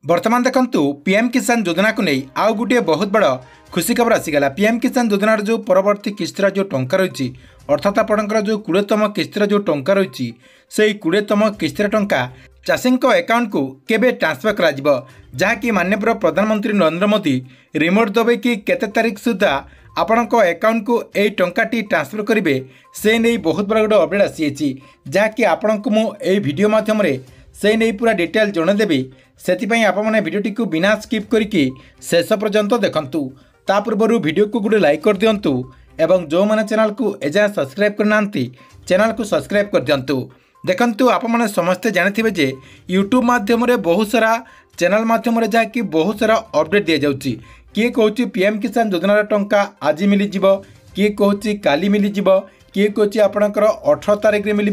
वर्तमान देखंतु पीएम किसान योजना को नहीं आउ गोटे बहुत बड़ खुशी खबर आसीगला। पीएम किसान योजनार जो परवर्ती किस्तर जो टंका रही अर्थात आपंकर जो 20तम किस्तर जो टंका रही से 20तम किस्तर टंका चाषी अकाउंट को केबे ट्रांसफर करा जहाँकि माननीय प्रधानमंत्री नरेंद्र मोदी रिमोट दबे कि केते तारीख सुधा आपण अकाउंट को यही टंकाटी ट्रांसफर करेंगे से नहीं बहुत बड़ा गोटे अपडेट आसी जहाँकि आपण को मुझे वीडियो माध्यम से नहीं पूरा डिटेल जनदेवी से आपने वीडियोटी को बिना स्किप करके शेष पर्यंत देखंतु। ता पूर्व वीडियो को गोटे लाइक कर दिंतु एवं जो मैंने चैनल को एजाए सब्सक्राइब करना चैनल को सब्सक्राइब कर दिंतु। देखंतु आपने समस्ते जानिथिबे जे यूट्यूब माध्यम बहुत सारा चैनल माध्यम जहाँकि बहुत सारा अपडेट दि जाउची। किए कहूँ पीएम किसान योजनार टंका आज मिलଯିब, किए कहूँ काली मिलजिब, किए कहूँ आपणकर 18 तारिख में मिल,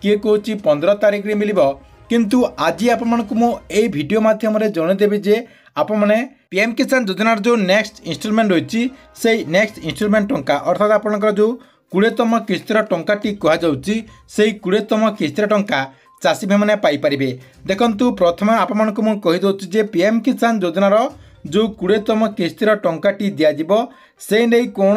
किए कहूँ 15 तारिख में मिल। किंतु आज आपको मुझे वीडियो माध्यम जनदेवी जे आप मैंने पीएम किसान योजनार जो नेक्स्ट इंस्टॉलमेंट रही से नेक्स्ट इंस्टॉलमेंट टंका अर्थात आपंकर जो 20तम किस्तर टंकाटी कहुच्छी से 20तम किस्तर टंका चाषी भाई मैंने पाइपर। देखंतु प्रथम आपको मुझे कहीदे जे पीएम किसान योजनार जो 20तम किस्तर टंकाटी दिज्व से नहीं कौन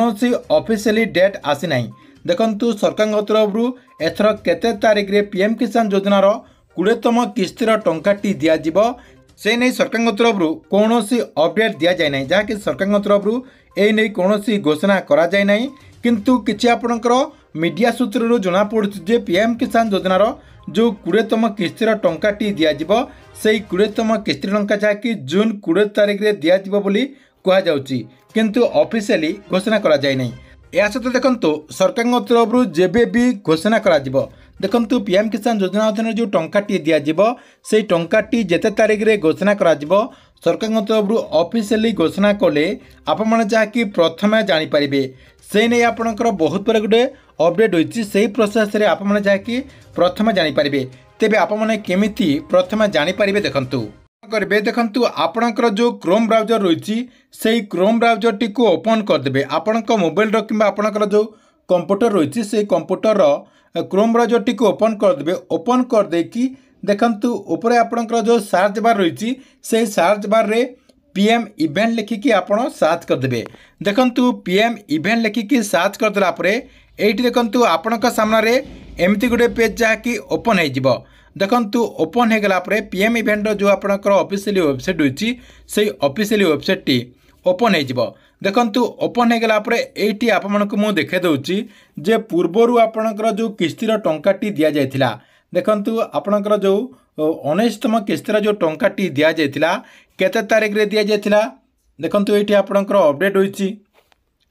ऑफिशियली डेट आसी ना। देखंतु सरकार तरफ एथर केते तारीख रे पीएम किसान योजनार 20तम किस्तर टंकाटी दिज्व से नहीं सरकार तरफ कौन अपडेट दि जाए ना जहाँकि सरकार तरफ यही नहीं कौन घोषणा करा जाए ना। किंतु किछि आपणकर मीडिया सूत्र जना पड़े पीएम किसान योजनार जो 20तम किस्तर टंकाटी दिज्व से 20तम किस्तर टंका जहाँकि जून 20 तारिख में दिज्व बोली कहुच्छी किंतु ऑफिशियली घोषणा करा जाए ना। या सहित देखंतु सरकार तरफ जेबे भी घोषणा करा देखंतु पीएम किसान योजना अधीन जो टंकाटी दिज्व से टंकाटी जेते तारिख में घोषणा करा सरकार तरफ ऑफिशियली घोषणा कले आप जहाँकि प्रथम जानीपारे से नहीं आपणकर बहुत बड़े गोटे अपडेट होती से प्रोसेस रे आप जहाँकि प्रथम जानीपारे। तेबे आपने केमिति प्रथम जानीपारे देखंतु करेंगे। देखंतु आपणकर जो क्रोम ब्राउजर रही से क्रोम ब्राउजर टी को ओपन करदे आपण मोबाइल कि आपणकर जो कंप्यूटर रही से कंप्यूटर क्रोम ब्राउजर टी को ओपन करदे। ओपन करदे कि देखंतु ऊपर आपणकर जो सर्च बार रही से सर्च बार रे पीएम इवेंट लिखिकी आपण सर्च करदे। देखंतु पीएम इवेंट लिखिकी सर्च करदेला परे एठी देखंतु आपणक सामने एमती गोटे पेज जहाँकि ओपन हो। देखंतु ओपन हो गला परे पीएम इवेंट जो आपणकर ऑफिशियली वेबसाइट रही से ऑफिशियली वेबसाइट टी ओपन हो। देखंतु ओपन हो गला परे एठी आपमनकु मु देखे दउची जे पूर्वरु आपणकर जो किस्तिर टंकाटी दिया जायथिला। देखंतु आपणकर जो 19तम किस्तिर जो टंकाटी दिया जायथिला केते तारिख रे दिया जायथिला। देखंतु एठी आपणकर अपडेट होईची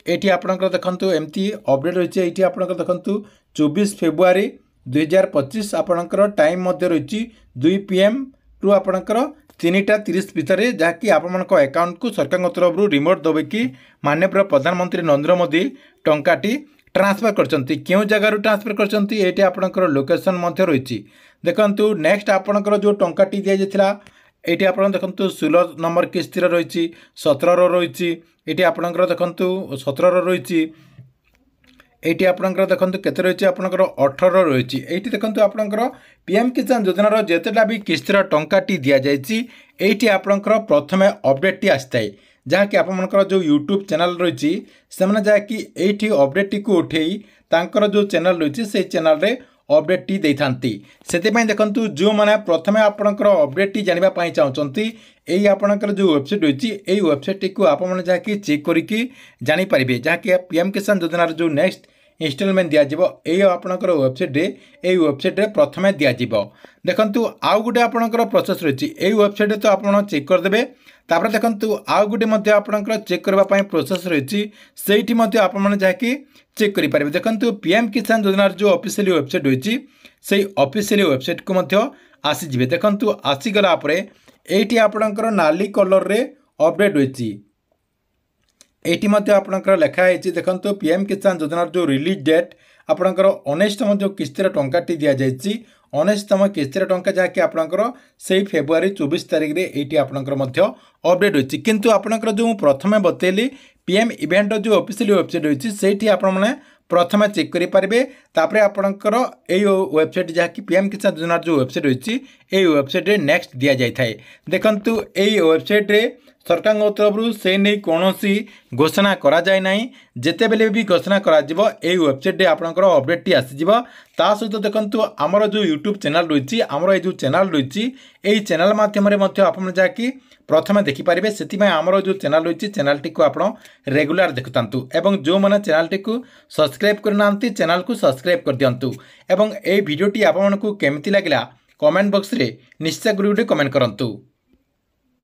एठी आपणकर देखंतु एमती अपडेट होईची एठी आपणकर देखंतु 24 फेब्रुआरी 2025 आपणकर टाइम मध्य रही 2 PM टू आपणकर 3:30 भितर जहाँकि आपमनक अकाउंट को सरकार तरफ रिमोट दबे कि माननीय प्रधानमंत्री नरेंद्र मोदी टंकाटी ट्रांसफर करछंती क्यों जगार ट्रांसफर करछंती एठी आपणकर लोकेशन मध्य रही। देखंतु नेक्स्ट आपणकर जो टंकाटी दिया जायथिला एठी आपण देखंतु 16 नंबर किस्तिर रही 17 रही एठी आपणकर देखंतु 17 रही एटी आपणकर देखंतु केते रही आपणकर 18 रही एठी देखंतु आपणकर पीएम किसान योजनार जेतेटा भी किस्तिर टंकाटी दिया जायछि एठी आपणकर प्रथमे अपडेट टी आस्ताय जहाँकि आपणकर जो यूट्यूब चैनल रही से जहाँकि एठी अपडेट टी को उठेई तांकर जो चैनल रही से चैनल रे अपडेट टी देई थांती। सेते देखंतु जो माने प्रथमे आपणकर अपडेट टी जानिबा पई चाहउचंती एई आपणकर जो वेबसाइट रही एई वेबसाइट टी को आपमने जहाँकि चेक करिकी जानि परिबे जहाँकि पीएम किसान योजनार जो नेक्स्ट इंस्टॉलमेंट दिज्व यही आपणकर वेबसाइट रे वेबसाइट रे प्रथमे दिज्व। देखंतु आउ गोटे आपणकर प्रोसेस रही यही वेबसाइट तो आप चेक करदे तापर देखंतु आउ गोटे मध्य आपणकर चेक करबा पई प्रोसेस रही सेठी मध्य आपमने जहाँकि चेक करि पारिबे। देखंतु पीएम किसान योजनार जो ऑफिशियली वेबसाइट रही से ऑफिशियली वेबसाइट को मध्य आसी जिवे। देखंतु आसी गला परे एठी आपणकर नाली कलर रे अपडेट रही एटी मध्य आपणकर लेखा है। देखंतु पीएम किसान योजनार जो रिलीज डेट आपणकर 19तम जो किस्तिर टंकाटी दिया जायछि 19तम किस्तिर टंका जहाँकि आपणकर से फेब्रुआरी 24 तारिख रे एटी आपणकर मध्य अपडेट होछि। किंतु आपणकर जो प्रथमे बतेली पीएम इवेंट जो ऑफिशियली वेबसाइट रही सेठी आपण माने प्रथम चेक करेंगे। तापर आपणकर यही वेबसाइट जहाँकि पीएम किसान योजना जो वेबसाइट रही है वेबसाइट रे नेक्स्ट दि जाए। देखु यही वेबसाइट रे सरकार तरफ से नहीं कौन घोषणा करा जाए ना। जिते बेले भी घोषणा करा यही वेबसाइट रे आपणकर अपडेट टी आसीज। ता सहित देखु आमर जो यूट्यूब चैनल रही आमर ये जो चैनल रही यही चैनल माध्यम आप जहाँकि प्रथम देखिपारे से आमर जो चैनल रही चैनल टी को आप रेगुलर देखुता एवं जो मैंने चैनल टी को सब्सक्राइब करना चैनल को सब्सक्राइब कर दिंतु एवं ये वीडियोटी आपको केमती लगिला कमेंट बॉक्स रे निश्चय गुरुटे कमेंट करंतु।